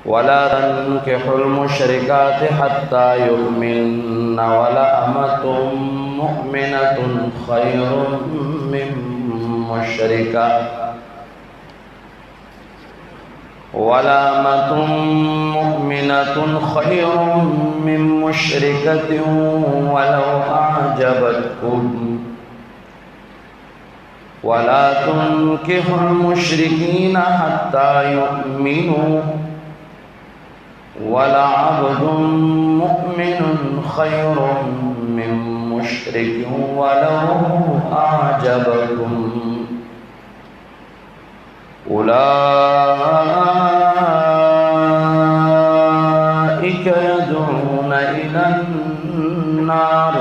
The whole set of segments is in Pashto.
ولا تنكحوا المشركات حتى يؤمن ولأمة مؤمنة خير من مشركة ولأمة مؤمنة خير من مشركة ولو أعجبتكم ولا تنكحوا المشركين حتى يؤمنوا ولعبد مؤمن خير من مشرك ولو أعجبكم أولئك يدعون إلى النار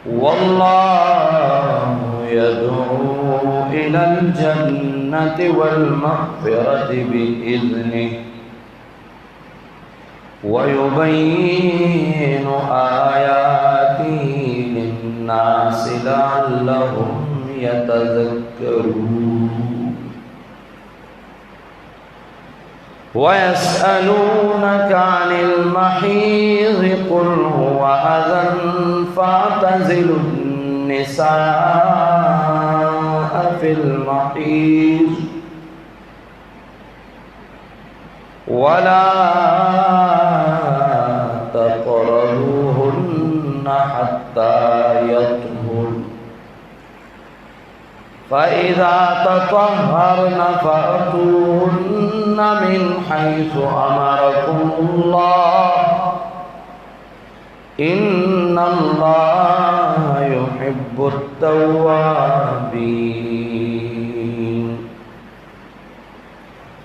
والله يدعو إلى الجنة والمغفرة بإذنه ويبين آياته للناس لعلهم يتذكرون ويسألونك عن المحيض قل هو أذى فاعتزلوا النساء في المحيض ولا تقربوهن حتى يطهرن فإذا تطهرن فأتوهن من حيث أمركم الله إن الله يحب التوابين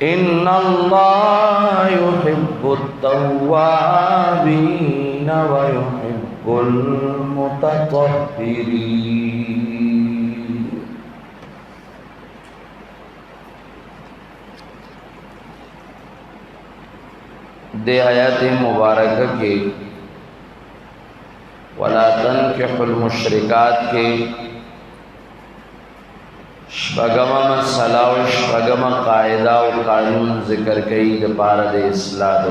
إن الله يحب التوابين ويحب المتطهرين. دے آیات مبارکہ کے ولا تنکحوا المشرکات کے شپږم مسئلہ و شپږم قاعده و قانون ذکر کئی د پاره د اصلاح د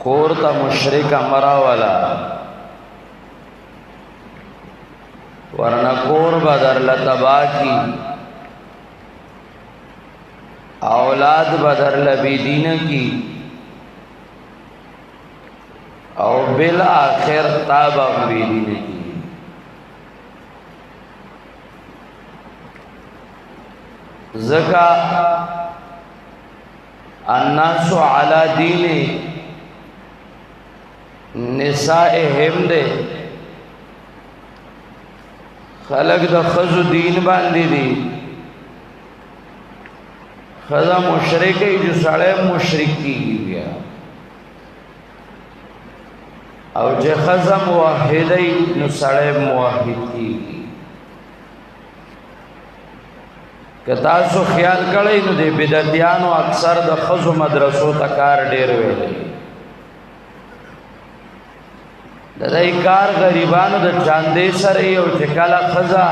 کور تا مشرک امرا والا ورنہ کور بدر لتبا کی اولاد بدر لبی دین کی او بالآخر تابع بی دین کی زکا الناس علی دین نسائهم دے خلق د خزو دین باندې دي خزا مشرک جو سړی مشرک کیږي بیا او چې خزا موحدی نو سړی موحد کیږي که تاسو خیال کړئ نو د بدعتیانو اکثر د خزو مدرسو ته کار ډیر ویلی د دې کار غریبانو د چاندې سره یو چې کله خزا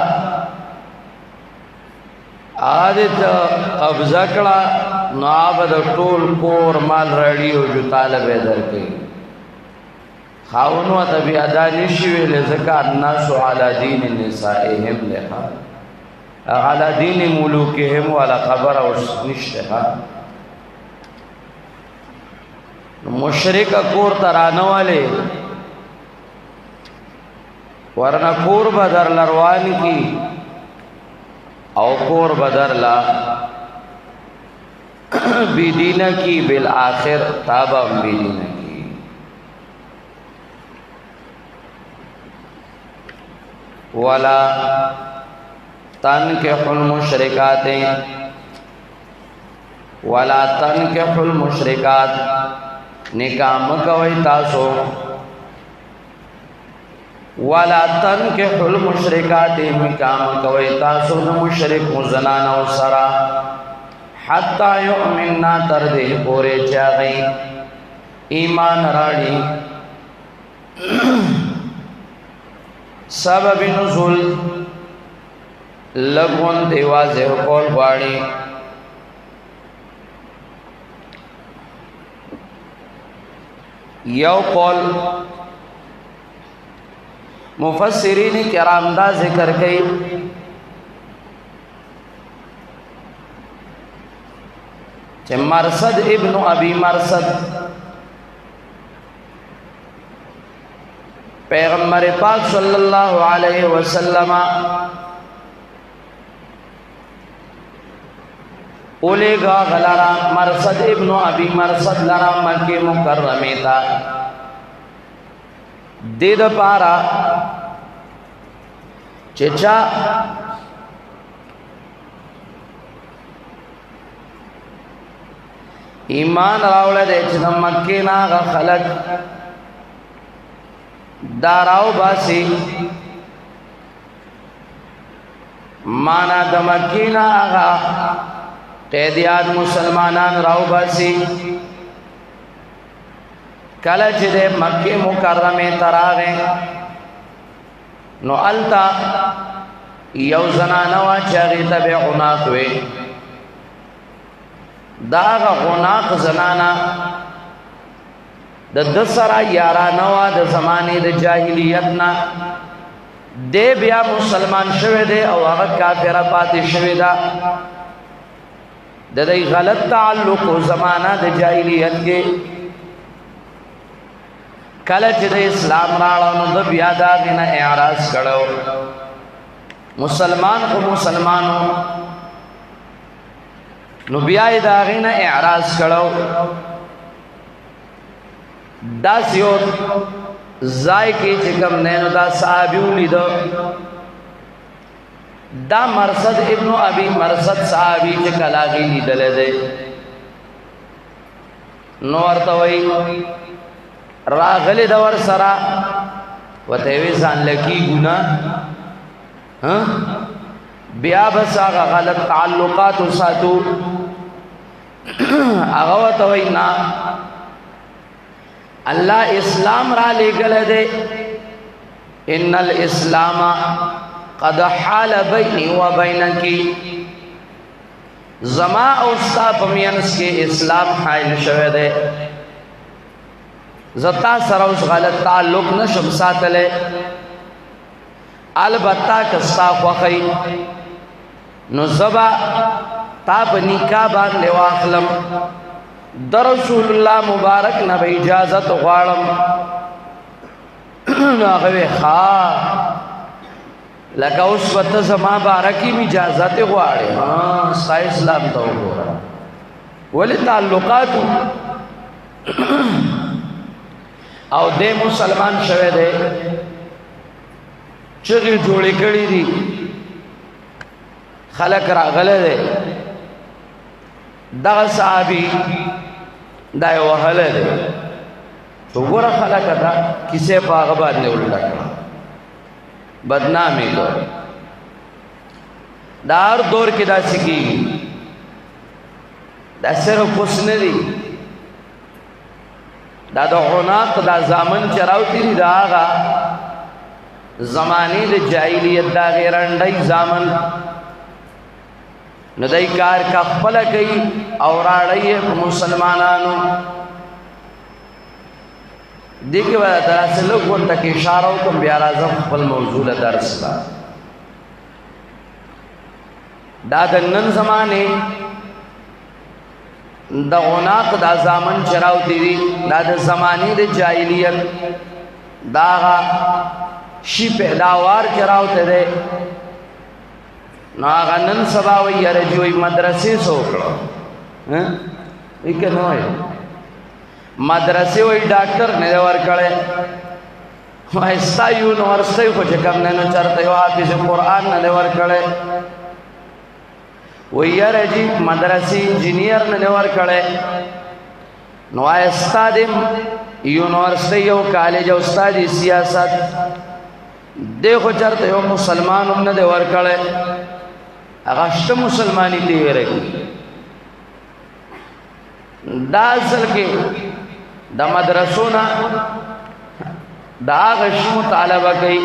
عادت قبضه کړه نو آبد ټول کور مال راړي او جو طالب درکې خاونو ته بیا ادا نشي ویل ځکه الناس علی دین نسائهم لها علی دین ملوکهم ولا خبر او نشته مشرک کور ترانه والے ورنہ کور بدر لروان کی او کور بدر لا بیدین کی بالآخر تابع بیدین کی ولا تنکحوا المشرکات ولا تنکحوا المشرکات نکاح مکوئی تاسو ولا تنکحوا المشرکات نکاح مکوئی تاسو مشرک زنان او سرا حتی یؤمننا تر دې پورې چاغی ایمان راړي سبب نزول لګون دی واضح کول غواړي. یو قول مفسرین کرام دا ذکر کئی کہ مرصد ابن ابی مرصد پیغمبر پاک صلی اللہ علیہ وسلم اولی گا غلرا مرصد ابن ابی مرصد لرا مکی مکرمی تا دید پارا چچا ایمان راوڑا دے چنا مکی ناغا خلق داراو باسی مانا دا مکی ناغا قیدیان مسلمانان راو باسی کلچ دے مکی مکرمی تراغے نو علتا یو زنانوا چاگی تبی غناقوی داغا غناق زنانا دا دسرا یارانوا دا زمانی دا جاہلیتنا دے بیا مسلمان شوی دے او اغا کافر پاتی شوی دا دی غلط تعلق و زمانہ دا جاہلیت کے کلچ دا اسلام راڑا نو دا بیا دا غینا اعراض کرو مسلمان کو مسلمانو نو بیا دا غینا اعراض کرو دا سیو زائی کی چکم نینو دا صحابیوں لیدو دا مرصد ابن ابی مرصد صحابی چکلاغی لیدلے دے نورتوئی راغلی دور سرا و تیوی زان لکی گنا بیا بس آغا غلط تعلقات ساتو اغوتوئی نا اللہ اسلام را لے گلے دے ان الاسلام قد حال بینی و بینکی زما اوستا پمینس کے اسلام حائل شوے دے زتا سروس غلط تعلق نشم ساتلے البتہ کستا خوخی نو زبا تاب نکاح باندے واخلم در رسول اللہ مبارک نب اجازت غوارم ناغوی خواه لکه اوس وته زما بارکی می اجازت غواړي ستا اسلام ته وګوره ولې تعلقات او دې مسلمان شوه دې چې جوړې کړې دي خلق راغله دې دا صحابي دا وهله دې وګوره خلق دا کیسه پاغه باندې ولټه بدنامی کو دار دور کی دا سکی دا صرف کس ندی دا غناق دا زامن چراوتی دی دا آغا زمانی دا جاہلیت دا غیرندائی زامن ندائی کار کخپل کئی اوراڑی مسلمانانو دیکھیں وجہ طرح سے لوگ ان تک اشارہ ہو کم بیارا زفل موضوع درس دا دادنن زمانے دا غناق دا زامن چراو تیری دا زمانی دا جاہلیت دا غا شی پیداوار چراو تیرے نا آغا نن سباوی یرجوی مدرسی سوکڑو ایک نوئی مدرسے وی ڈاکٹر نے دے ورکڑے وائستا یونیورسٹی کو چکم نے نو چرتے ہو حافظ قرآن نے دے ورکڑے وی یار جی مدرسی انجینئر نے دے ورکڑے نو وائستا دے یونیورسٹی ہو کالج استادی سیاست دیکھو چرتے ہو مسلمان نے دے ورکڑے اغشت مسلمانی دیوے رہی دا اصل کے دا مدرسونا دا غشو مطالبہ کئی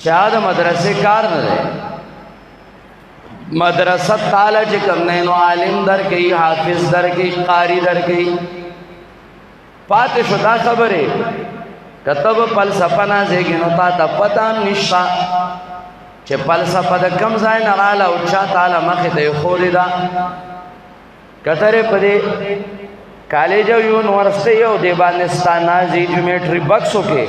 چاہ دا مدرسے کار نہ دے مدرسه تعالی چې کوم نه نو عالم درکې حافظ درکې قاری درکې پاتې شو دا خبره کتب فلسفه نه زیږي نو تا ته پته نشته چې فلسفه د کم ځای نه رااله او چا تعالی مخې ته یې خورې ده کترې په دې کالج او یونیورسټۍ او دې باندې ستا نازي جیومیټري بکسو کې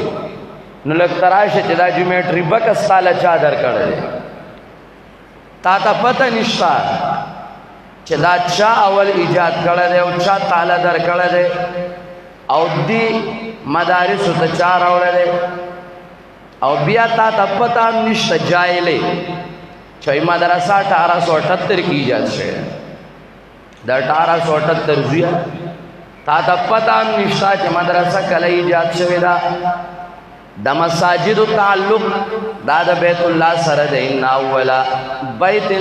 نو لږ تراشه چې دا جیومیټري بکس تاله چا درکړی تا ته پته نشته چې دا چا اول ایجاد کړی دی او چا تعالی درکړی دی او دې مدارسو ته چا راوړی دی او بیا تا ته پته نشته جاهلې چې مدرسه 1878 کې ایجاد شوې دا 1878 زویا تا ته پته نشته چې مدرسه کله ایجاد شوې ده د مساجد تعلق دا د بیت الله سره ده ان اول بیت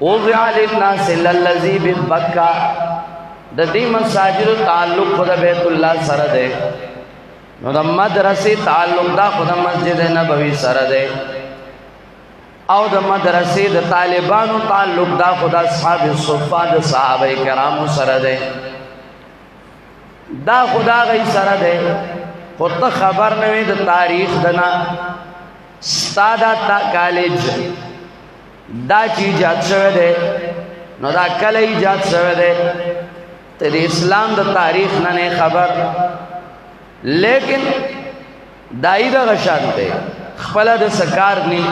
وضع للناس الذي ببکا د دې مساجد تعلق خود بیت الله سره ده نو د مدرسې تعلق دا خود مسجد نبوي سره ده او د مدرسې د طالبانو تعلق دا خود اصحاب الصفه د صحابه کرامو سره ده دا خدا غي سره ده خو ته خبر نه وي د تاریخ دنا ساده تا کالج دا چې ایجاد شوی دی نو دا کله ایجاد شوی دی ته د اسلام د تاریخ نه خبر لیکن دای دغه شان دی خپل د سکار نی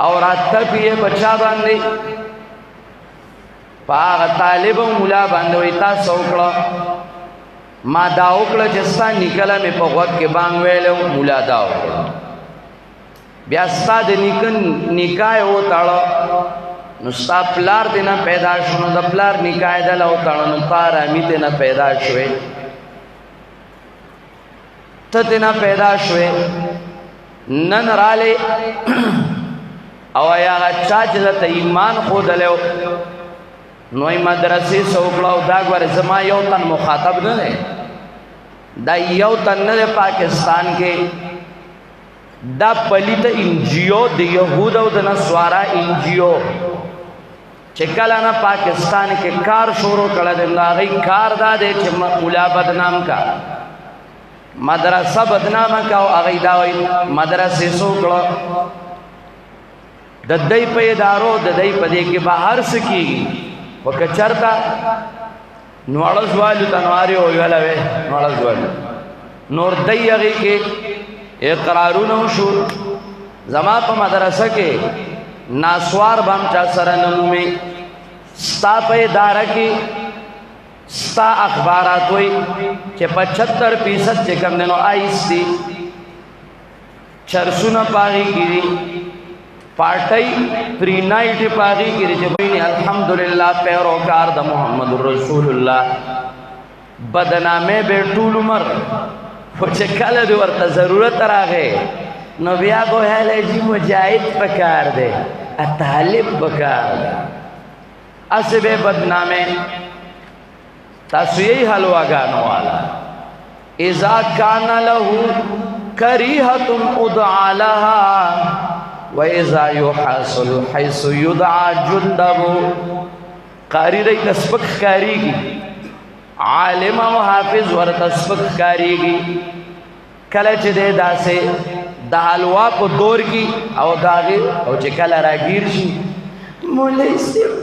او راته پیه بچا باندې پاغ طالب او مولا باندې وي تاسو وکړه ما دا وکړه چې ستا نکله مې په غوږ کې بانګ ویلو مولا دا وکړه بیا ستا د نکاح وتاړه نو ستا پلار دې نه پیدا شو نو د پلار نکاح دله وتاړه نو تا رامي دې نه پیدا شوې ته دې نه پیدا شوې نن رالی او یا چا چې ته ایمان ښودلی نو مدرسې سوکړه او دا ګوره زما یو تن مخاطب نه دی دا یو تن نه دی پاکستان کې دا پلیت انجیو د یهود او د نصارا انجیو چې کله نه پاکستان کې کار شروع کړی دی نو هغوی کار دا دی چې مولا بدنام کا مدرسه بدنامه کا او هغوی دا وایي مدرسې سوکړه د دوی په ادارو د دوی په دې کې به هر څه کېږي وکه چرته نوړز والو تنواري او ویلوي نوړز والو نور دای هغه کې اقرارونه شو زما په مدرسه کې ناسوار بام چا سره نمومي ستا په اداره کې ستا اخبارات وي چې 75% چې کوم دنو آیستی چرسونه پاغي کیږي پارٹی پری نائٹ پاگی کی رجبینی الحمدللہ پیروکار دا محمد رسول اللہ بدنامے بے طول عمر وچے کل دو ورطا ضرورت راگے نو بیا کو ہے لے جی مجاہد پکار دے طالب پکار دے اس بے بدنامے تاسو یہی حلوہ گانو والا اذا کانا لہو کریہت ادعا لہا وَإِذَا يُحَاسُلُ حَيْثُ يُدْعَى جُنْدَبُ قاری رئی تسبق کاری گی عالم و حافظ ور تسبق کاری گی کلچ دے دا سے دا حلوہ کو دور کی او داغی او چه کل را گیر شی مولی سیم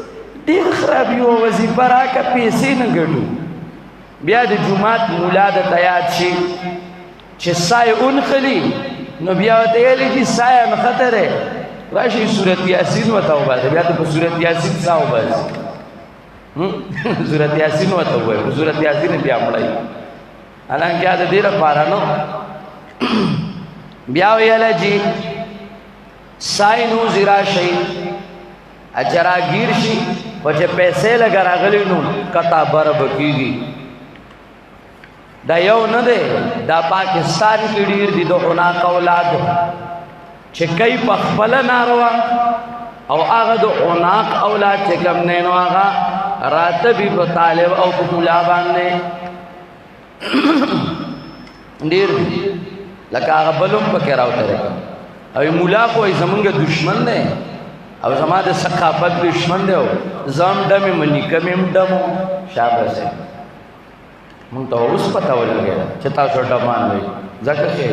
دیر خرابی و وزیفہ را کا پیسی نگڑو بیا دا جماعت مولا دا تیاد شی چه سای انخلی نو بیا ته یلی چې سایه خطر ہے راشي سورۃ یاسین وتاو باندې بیا ته سورۃ یاسین ساو باندې سورۃ یاسین وتاو وای سورۃ یاسین بیا مړای حالانکه دا دې لپاره نو بیا ویل جی ساینو زرا شي اجرا گیر شي او چې پیسې لګا راغلی نو کتا برب کیږي دا یو نه دی دا پاکستان کې ډیر دي د عناق اولاد چې کوي په خپل ناروا او هغه د عناق اولاد چې کوم نه نو هغه راتبي په طالب او په مولا باندې ډیر لکه هغه بلوم پکې راوته او مولا کوئی زمونږ دشمن نه او زما د ثقافت دشمن دی زم ډمې منی کمې ډمو شابه سي مونږ ته اوس پته ولګېده چې تاسو ډمان وئ ځکه چې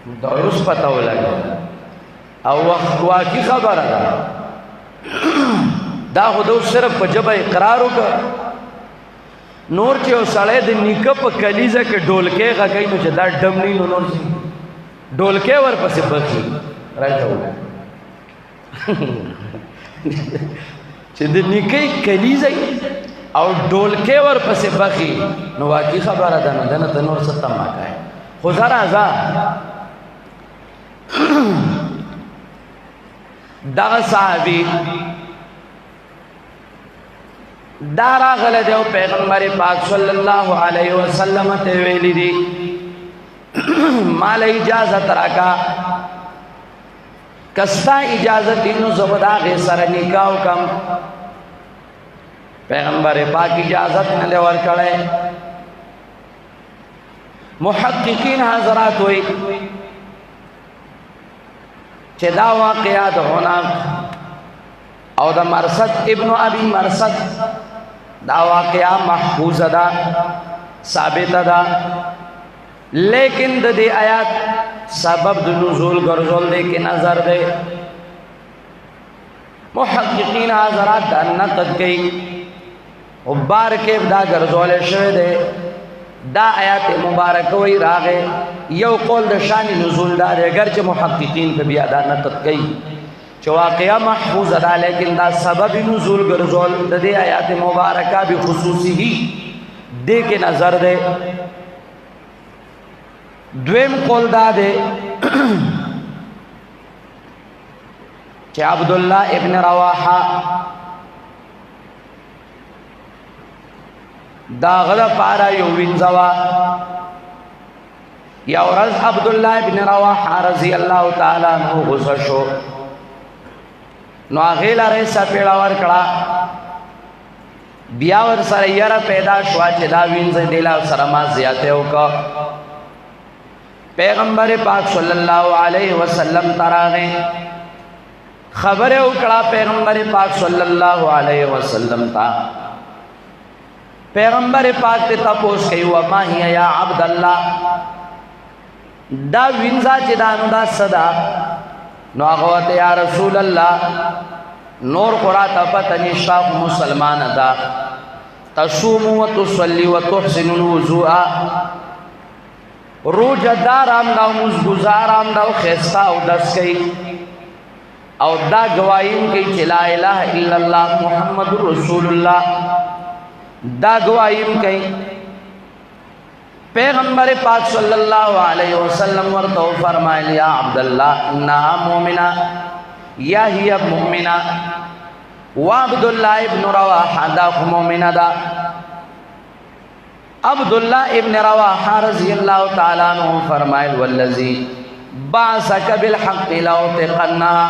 مونږ ته اوس پته ولګېده او واقعي خبره ده دا خو ده صرف په ژبه اقرار وکړه نور چې یو سړی د نیکه په کلیزه کې ډولکۍ غږوي نو چې دا ډم نه نو نور ډولکۍ ورپسې بخي راځه چې د نیکۍ کلیزه او ډولکۍ ورپسې بخي نو واقعي خبره ده نو دنه ته نور څه تمه کوي خو زه راځه دغه صحابي دا راغلی دی او پیغمبر پاک صلی الله علیه وسلم ته ویلی دي مال اجازت راکا کستا اجازت دینو زبدا غیر سره نکاح وکم پیغمبر پاک اجازت نه دی ورکړی محققین حضرات وی چې دا واقعات ہونا او دا مرصد ابن ابي مرصد دا واقعہ محفوظ دا ثابت دا لیکن د دې آیات سبب د نزول ګرځول دې کې نظر دے محققین حضرات دا نقد کوي او بار کې دا ګرځول شوی دے دا آیات مبارک وی راغه یو قول د شان نزول دا اگر چې محققین په بیا دا نقد کوي چې واقعا محفوظ ده لیکن دا سبب نزول ګرځول د دې آیات مبارکه به خصوصي دې کې نظر ده دویم قول دا ده چې عبد الله ابن رواحه دا غلا پارا یو وینځوا یا ورځ عبد الله ابن رواحه رضی الله تعالی عنہ غصه شو نو هغه لاره سپېړه ورکړه بیا ور سره یاره پیدا شو چې دا وینځ دیلا سره ما زیاته وکړه پیغمبر پاک صلی الله علیه وسلم تراغه خبره وکړه پیغمبر پاک صلی الله علیه وسلم تا پیغمبر پاک ته تاسو کوي و ما هي یا عبد الله دا وینځه چې دانو دا صدا نو هغه ته یا رسول الله نور قرات پته نشتا مسلمان ادا تصوم وتصلي وتحسن الوضوء روزه دارام دا مزګزارام دا خيستا او دس کوي او دا گواہیم کوي چې لا اله الا الله محمد رسول الله دا گواہیم کوي پیغمبر پاک صلی اللہ علیہ وسلم ورتو فرمائے یا عبداللہ انہا مومنہ یا ہی اب مومنہ وعبداللہ ابن رواحہ دا مومنہ دا عبداللہ ابن رواحہ رضی اللہ تعالیٰ عنہ فرمائے والذی باسک بالحق لوتقنہا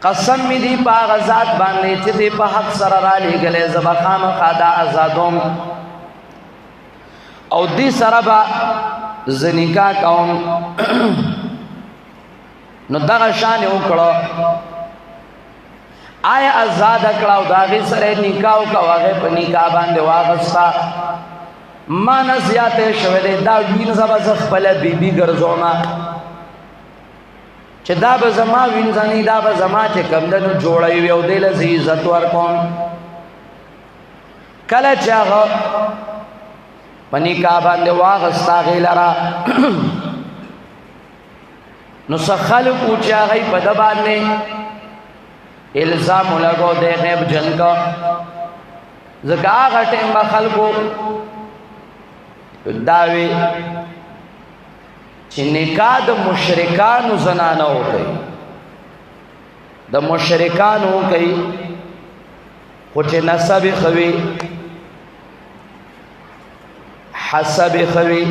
قسم می دی پا غزات باندے چی دی پا حق سر را لی گلے زبخام خادا ازادوم او دی سره با زنیکا کوم نو دغه شان وکړو آیا آزاد کړه او دغه سره نکاح وکړه په نکاح باندې واغستا ما نزیاته شوه دا وینځه به خپل بیبي ګرځوما چې دا به زما وینځنی دا به زما چې کمندنو جوړوي او دله زی عزت ورکوم کله چې هغه پنی کا باندې واغستا غیلرا نو سخل پوچا غي په د باندې الزام لګو د غیب جن کا زکا غټه ما خلکو داوی چې نکاح د مشرکانو زنانه وکي د مشرکانو کوي خو چې نسب خوي حسب خوي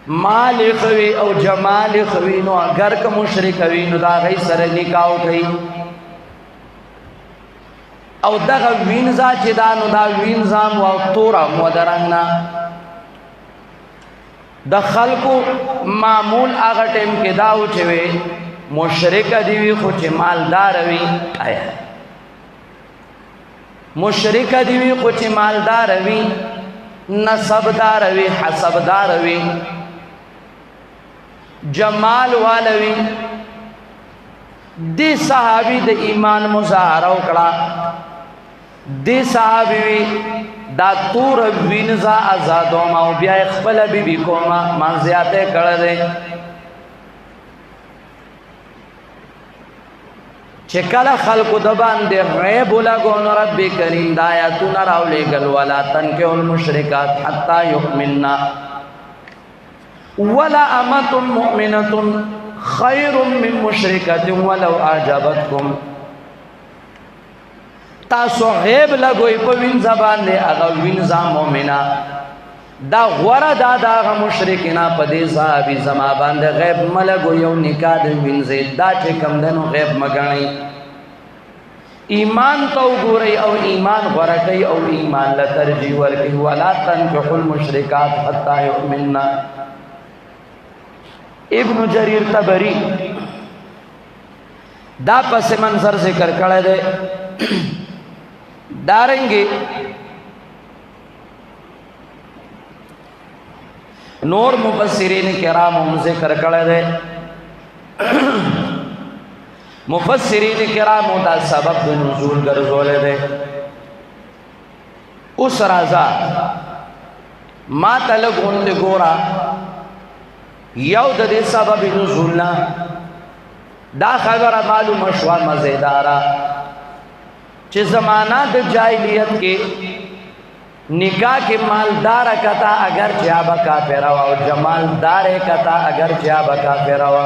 مال خوي او جمال خوي نو اگر که مشرک وي نو دا غي سره نکاح کوي او دغه وینځه چې دا نو دا وینځام او تورا مودرنګنا د خلکو معمول هغه ټیم کې دا و چې مشرک دی وی خو چې مالدار وي آیا مشرک دی وی خو چې مالدار وي نسبدار وي حسبدار وي جمال والوي دی صحابی د ایمان مظاهره وکړه دی صحابی دا تور وینځه آزادوم او بیا خپل بیبي کوما ما زیاته کړه دې چې کله خلق د باندې غیب لګون رب کریم د آیاتونه راولېګل ولا تنکحوا المشرکات حتا یؤمننا ولا امة مؤمنة خیر من مشرکة ولو اعجبتکم تاسو غیب لګوي په وین زبان له هغه وینځه مؤمنه دا غوړه دا مشرکینا په دې صحابي زما باندې غیب ملګو یو نکاح د وینځه دا چې کم دنو غیب مګنی ایمان تو ګوري او ایمان غوړه کوي او ایمان له ترجیح ورکوي ولا تنكحوا المشرکات حتى يؤمننا ابن جریر طبری دا پس منظر ذکر کړی دی دارنګي نور مفسرین کرام هم ذکر کړی دی مفسرین کرام دا سبب د نزول ګرځولې دی اوس راځه ما تلګون دی ګورا یو د دې سبب نزول نه دا خبره معلومه شوه مزیداره چې زمانہ د جاہلیت کې نکاح کې مالدار کتا اگر چابا کافر او جمالدار کتا اگر چابا کافر او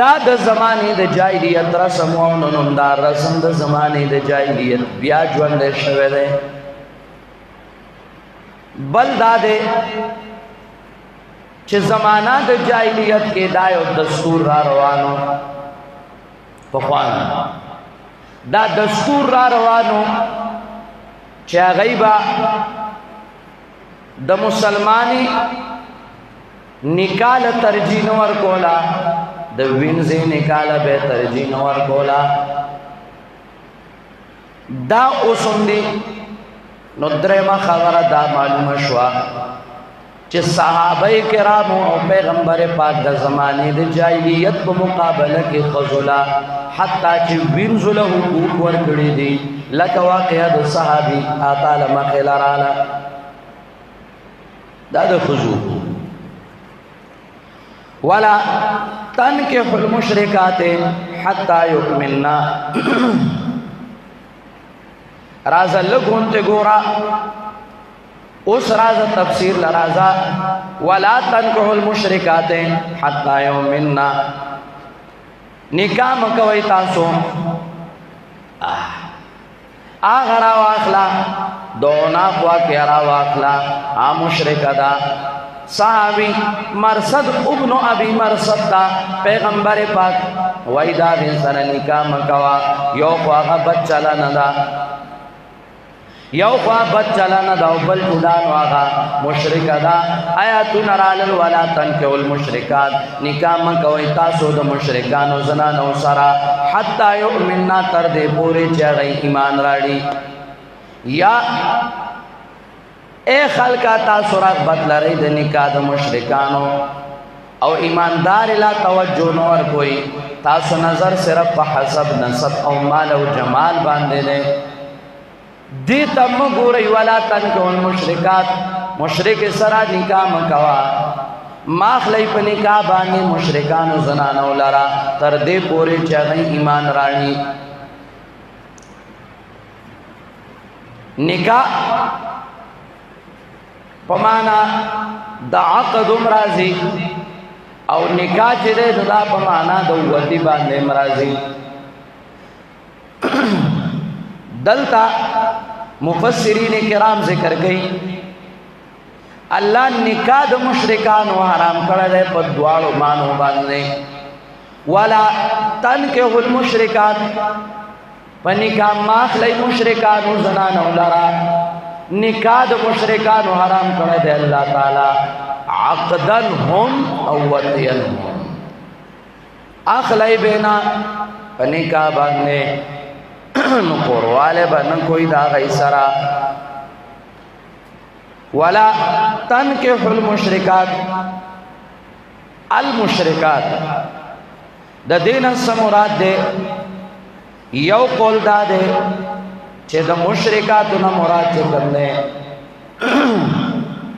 دا د زمانه د جاہلیت رسم او نومدار رسم د زمانه د جاہلیت بیا ژوند شوه ده بل دا ده چې زمانہ د جاہلیت کې دا یو دستور را روانو په خوان دا دستور را روانو چې غیبا د مسلمانی نکاح ترجیح نور کولا د وینځي نکاح به ترجیح نور کولا دا اوسوندي نو درېما خبره دا معلومه شوه چې صحابه کرام او پیغمبر پاک د زمانه د جاہلیت په مقابله کې خذلا حتی چې وینځله حقوق ورکړي دي لکه واقعه د صحابي اعطال مخلراله دا د خذو ولا تنكحوا المشركات حتى يؤمننا راز لګون ته ګورا اس راز تفسیر لرازا ولا تنكحوا المشركات حتى يؤمننا نکاح مکوي تاسو آغرا واخلا دونا خوا کې را واخلا مشرک دا صحابی مرصد ابن ابي مرصد دا پیغمبر پاک وایدا دې سره نکاح مکوا یو خوا بچا نه دا یو خوا بچلا نه دا بل خدان واغا مشرک دا آیاتنا رالل ولا تنكحوا المشرکات نکاح مکوي تاسو د مشرکانو زنانو سره حتا یؤمننا تر دې پوره چې ایمان راړي یا اے خلقا تاسو رغبت لرئ د نکاح د مشرکانو او ایماندار لا توجه نور کوئی تاسو نظر صرف په حسب نسب او مال او جمال باندې نه دی تم ګوري ولا تنكحوا المشرکات مشرک سره نکاح مکوا ماخلی په نکاح باندې مشرکانو زنانو لرا تر دې پورې چې ایمان راړي نکاح پمانا د عقد مرضی او نکاح چې دا پمانا د ودی باندې مرضی دلتا مفسرین کرام ذکر گئی اللہ نکاح د مشرکانو حرام کړی دی په دواړو معنو باندې ولا تنكحوا المشرکات په نکاح ماخلی مشرکانو زنانو لرا نکاح د مشرکانو حرام کړی دی الله تعالی عقدن هم او وطئن هم اخلی بینا پنکا باندے نکوروالے بنن کوئی دا غی سرا ولا تنکح المشرکات المشرکات دا دین سمراد دے یو قول دا دے چھے دا مشرکاتنا مراد چھے کرنے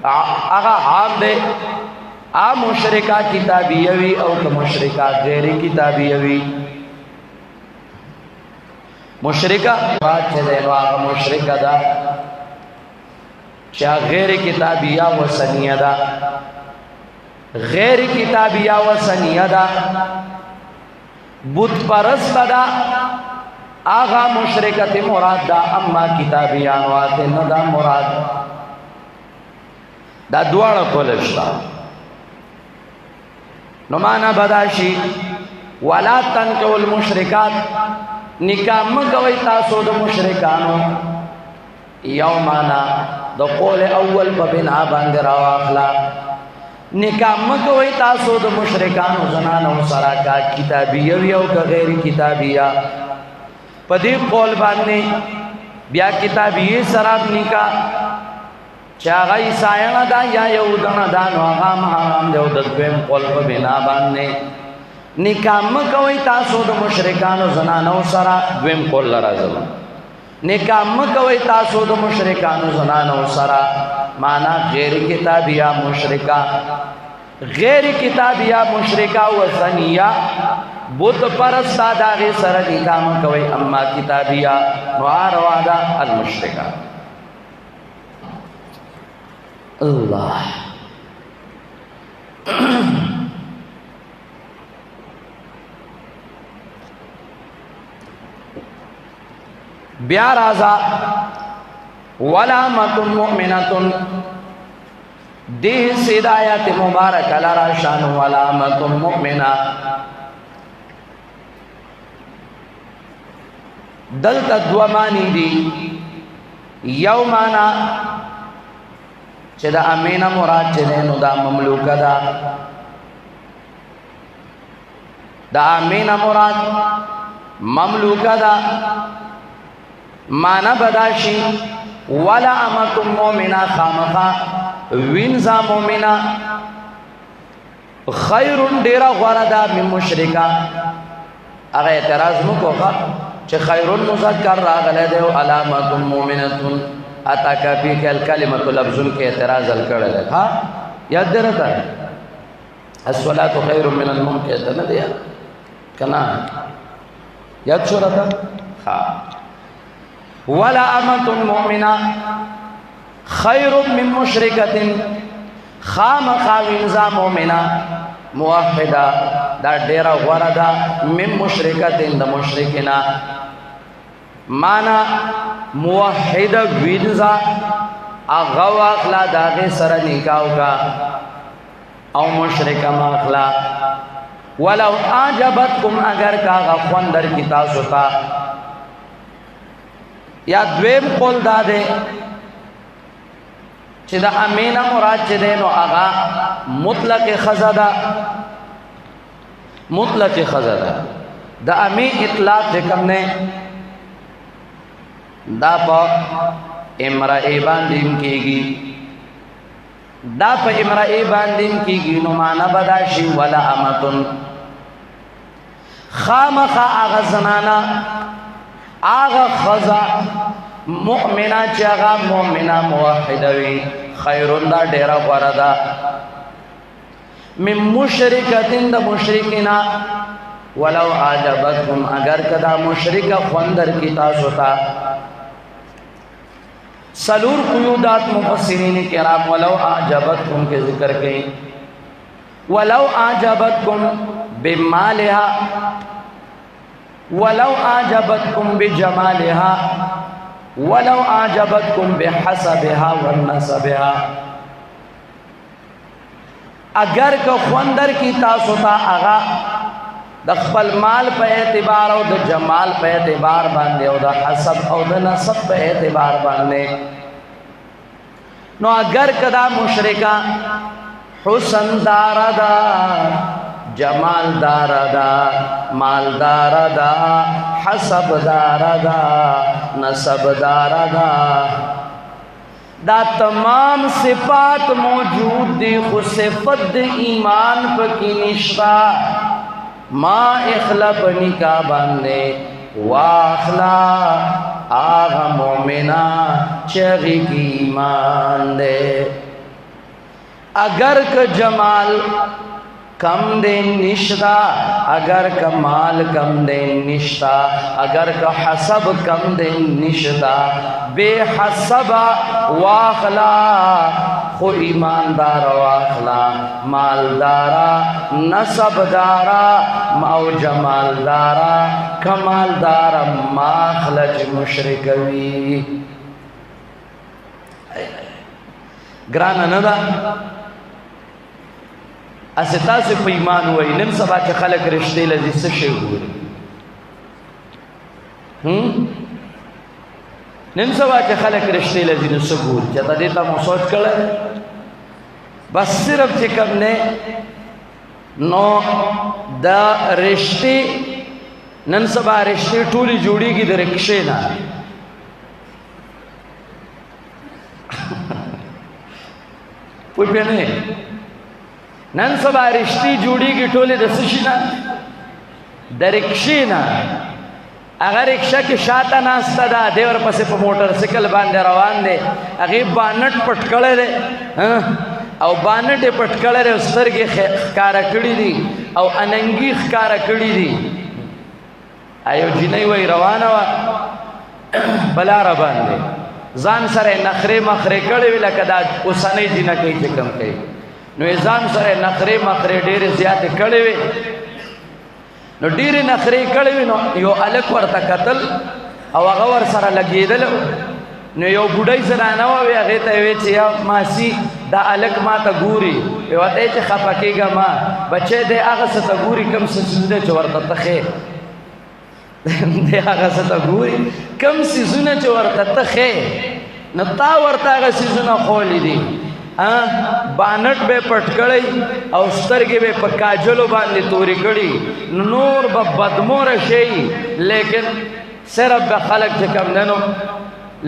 آغا عام دے آ مشرکہ کتابیوی او کا مشرکہ غیری کتابیوی مشرکہ مراد چھے دے نو آغا مشرکہ دا چھے غیر کتابیہ و سنیہ دا غیر کتابیہ و سنیہ دا بت پرست دا آغا مشرکت مراد دا اما کتابیان واتے ندا مراد دا دوارا کولشتا نمانا بداشی ولا تنکو المشرکات نکاح مگوی تاسو دا مشرکانو یومانا دا قول اول پا بنا باندر آواخلا نکاح مگوی تاسو دا مشرکانو زنانو سراکا کتابیوی او کا غیر کتابیہ پا دی قول باندے بیا کتابی سراب نکاح چاگا عیسائینا دا یا یہودنا دا نو آغا محرام دے او ددویم قول پا بنا باندے نکاح مگوی تاسو دا مشرکانو زنانو سرا دویم قول لرازل نکاح مگوی تاسو دا مشرکانو زنانو سرا مانا غیر کتابیہ مشرکہ غیر کتابیہ مشرکہ و زنیہ بت پرستا داغی سر نکاح مگوی اما کتابیہ نواروادا المشرکہ اللہ بیا رازا ولامت مؤمنت دیہ سیدایت مبارک لراشان ولامت مؤمنہ دلتا دومانی دی یومانا چه دا امین مراد چه دینو دا مملوکا دا امین مراد مملوکا دا مانا بداشی ولا امتم مومنہ خامخا وینزا مومنہ خیرن دیرا غوردا من مشرکا اگر اعتراض مکو خوا چه خیرن مذکر راغلے دیو علامتم مومنتن اتا کافی که الکلمت لفظن کے اعتراض الکڑ لے ہاں یاد دے رہتا ہے الصلاة خیر من النوم کہتا نا دیا کنا یاد شو رہتا ہاں ولا امت مؤمنہ خیر من مشرکت خام خاوینزا مومنہ موحدہ دا ڈیرا غوردا من مشرکت دا مشرکنا مانا موحد وینزا اغوا اخلا داغی سر نکاو کا او مشرک ماخلا ولو آجبتکم اگر کا غفون در کی تاسو تا یا دویم قول دادے چی دا امین مراد چی دینو آغا مطلق خزدہ مطلق خزدہ دا امین اطلاق جکم نے دا پا امرئی باندیم کی گی دا پا امرئی باندیم کی گی نمانا بداشی ولا امتن خامخا آغا زنانا آغا خزا مؤمنہ چاگا مؤمنہ موحدوی خیرون دا ڈیرا غوردا من مشرکتن دا مشرکنا ولو آجبتکم اگر کدا مشرک خوندر کی تاسوتا سلور قیودات مفسرین کرام ولو آجبتکم کے ذکر گئی ولو آجبتکم بمالہا ولو آجبتکم بجمالہا ولو آجبتکم بحسبها ونسبها اگر که خوندر کی تاسو تا آغا د خپل مال په اعتبار او د جمال په اعتبار باندې او د حسب او د نسب په اعتبار باندې نو اگر کدا مشرکا حسن داردا جمال دار دا مالدار دا حسب دار دا نسب دار دا دا تمام صفات موجود دی خو صفت دی ایمان پکی نشتا ما اخلا پنی کا باندے واخلا آغا مومنا چغی کی ایمان دے اگر کا جمال کم دے نشتا اگر کا مال کم دے نشتا اگر کا حسب کم دے نشتا بے حسب واخلا خو ایماندار واخلا مالدارا نسب دارا او جمالدارا کمالدارا ماخلج مشرکوی گرانا ندا اسه تاسو په ایمان وای نن سبا چې خلک رشتې لذي څه شي وګوري نن سبا چې خلک رشتې لذي نو څه ګوري چې دا دې ته مو سوچ کړل بس صرف چې کوم نه نو دا رشتې نن سبا رشتې ټولي جوړيږي د رکشې نه پوه نه نن سبا رشتې جوړیږي ټولې د څه شي نه د رکشې نه هغه رکشه کې شاته ناسته ده دی ورپسې په موټر سایکل باندې روان دی هغې بانټ پټ کړی دی او بانټ یې پټ کړی دی او سترګې ښکاره کړي دي او اننګي ښکاره کړي دي ایو جینۍ وایي روانه وه بلاره باندې ځان سره یې نخرې مخرې کړې وي لکه دا اوسنۍ جینکۍ چې کوم کوي نو ځان سره نخرې مخرې ډېرې زیاتې کړې وې نو ډېرې نخرې کړې وې نو یو هلک ورته کتل او هغه ورسره لګېدل نو یو بوډۍ زنانه وه وې هغې ته یې وې چې یا ماسي دا هلک ما ته ګوري وې ورته یې چې خفه کېږه ما بچی دی هغه څه ته ګوري کوم څه څیزونه چې ورته ته ښې دی هغه څه ته ګوري کوم څیزونه چې ورته ته ښې نو تا ورته هغه څیزونه ښولي دي بانټ به پټ کړی او سترګې به په کاجلو باندې تورې کړي نور به بدموره شي لیکن صرف به خلک چې کوم دی نو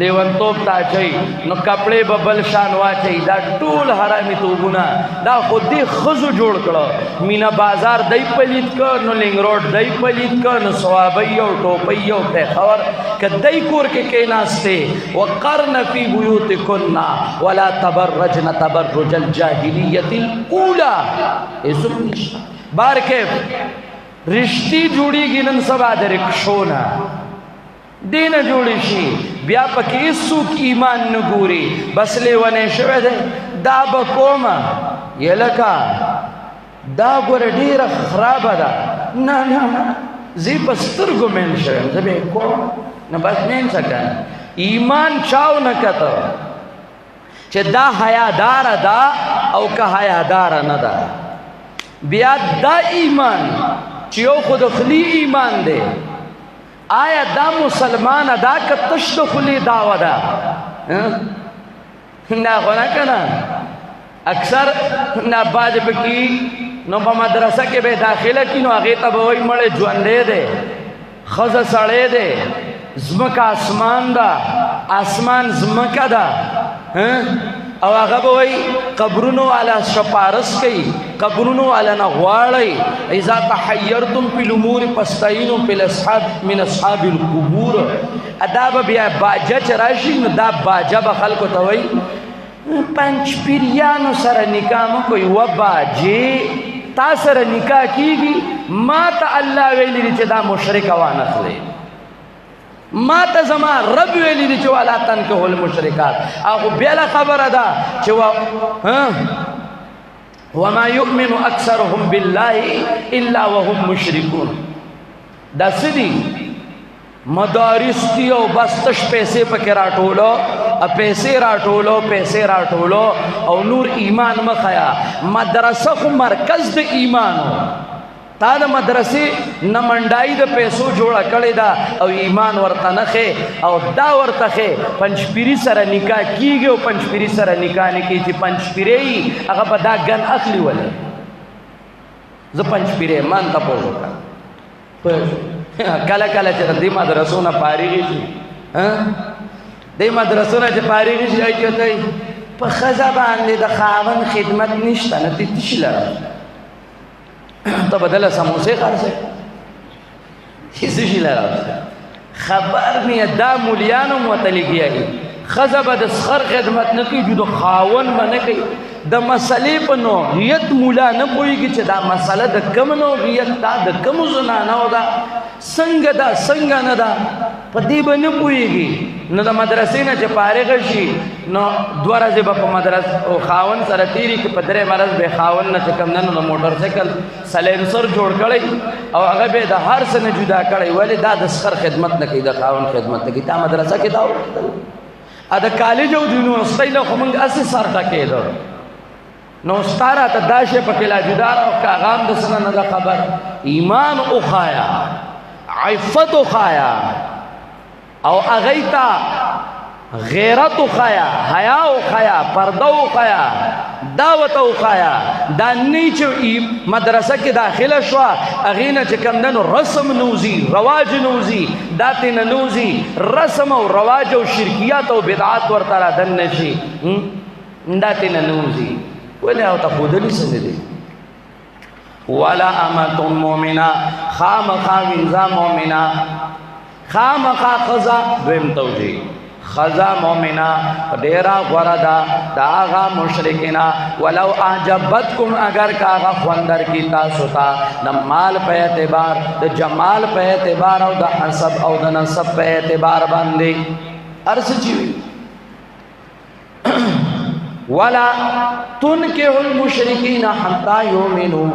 لیونتوب ته اچوي نو کپړې به بل شان واچوي دا ټول حرامي توبونه دا خو دې ښځو جوړ کړه مینه بازار دی پلیت کړ نو لینګ روډ دی پلیت کړ نو صوابۍ او ټوپۍ او پېښور که دی کور کې کېناستې وقرن فی بیوتکن ولا تبرجن تبرج الجاهلیة الاولی هېڅوک نشته بار کې رشتې جوړېږي نن سبا د رکشو نه دینه جوړی شي بیا پکې هیڅوک ایمان نه ګوري بس لیونی شوی دی دا به کومه یې لکه دا ګوره ډېره خرابه ده نه نه زه په سترګو مین شویم زه به یې کوم نه بس مین څه که ایمان چاو نه کته چې دا حیاداره ده او که حیاداره نه ده بیا دا ایمان چې یو خو د خلی ایمان دی آیا دا مسلمان دا که تش د خلی دعوه ده نه خو نه که نه اکثر نه باز پکې نو په مدرسه کې به داخله کړي نو هغې ته به وایي مړی ژوندی دی ښځه سړی دی ځمکه اسمان ده اسمان ځمکه ده او هغه به وایي قبرونو والا شپارس کوي قبرونو والا نه غواړئ اذا تحیرتم فی الامور فاستعینوا بالاصحاب من اصحاب القبور دا به بیا باجه چې راشي نو دا باجه به خلکو ته وایي پنج پیریانو سره نکاح مه کوئ و باجې تا سره نکاح کېږي ما ته الله ویلی دی چې دا مشرکه وانخلئ ما ته زما رب ویلی دی چې ولا تنکحوا المشرکات هغه بېله خبره ده چې وما يؤمن اکثرهم بالله الا وهم مشرکون دا څه دي مدارس دي او بس تش پیسې پکې راټولو پیسې راټولو او نور ایمان مه ښیه مدرسه خو مرکز د ایمان تا د مدرسې نه منډایي د پیسو جوړه کړې ده او ایمان ورته نه ښې او دا ورته ښې پنجپیري سره نکاح کېږي او پنجپیري سره نکاح نه کېږي چې پنجپیری هغه به دا ګن اخلي ولې زه پنځ پیرې مان تپوس وکړم کله کله چې دې مدرسو نه فارغ شي دې مدرسو نه چې فارغ شي چې په ښځه باندې د خاوند خدمت نشته نه دې څه لره ته بدله سموسې خرڅوې څه شي لره خبر نه دا مولیانو ورته لګیږي ښځه به د سخر خدمت نه کوي چې د خاوند به نه کوي د مسلې په نوعیت مولا نه پوهېږي چې دا مسله د کوم نوعیت دا د کومو زنانو ده څنګه ده څنګه نه ده په دې به نه پوهېږي نو د مدرسې نه چې فارغه شي نو 2 ورځې به په مدرسه خاوند سره تېري کړي په 3 ورځ به خاوند نه چې کوم نه نو د موټر سایکل سلینسر جوړ کړی او هغه به د هر څه نه جدا کړی ولې دا د سخر خدمت نه کوي د خاوند خدمت نه کوي تا مدرسه کې دا د کالج او د یونیورسټۍ له خو موږ هسې سر ټکېدو نو ستاره ته دا شی پکې لا جدا او کاغام د سنه نه ده خبر ایمان وښایه عفت وښایه او هغې ته غیرت وښایه حیا وښایه پرده وښایه دا ورته وښایه دا نه چې مدرسه کې داخله شوه هغې نه چې کوم دی نو رسم نه وځي رواج نه وځي دا ترې نه نه وځي رسم او رواج او شرکیات او بدعات ورته را دننه شي دا ترې نه نه وځي ولې او ته ښودلي څه نه دي ولا امة مؤمنه خامخا وینځه مؤمنه خامخا ښځه دویم توجیه ښځه مؤمنه ډېره غوره ده د هغه مشرکینه ولو اعجبتکم اگر که هغه خوند درکړي تاسو ته د مال په اعتبار د جمال په اعتبار او د حسب او د نسب په اعتبار باندې هر څه چې وي ولا تنكحوا المشركين حتى يؤمنوا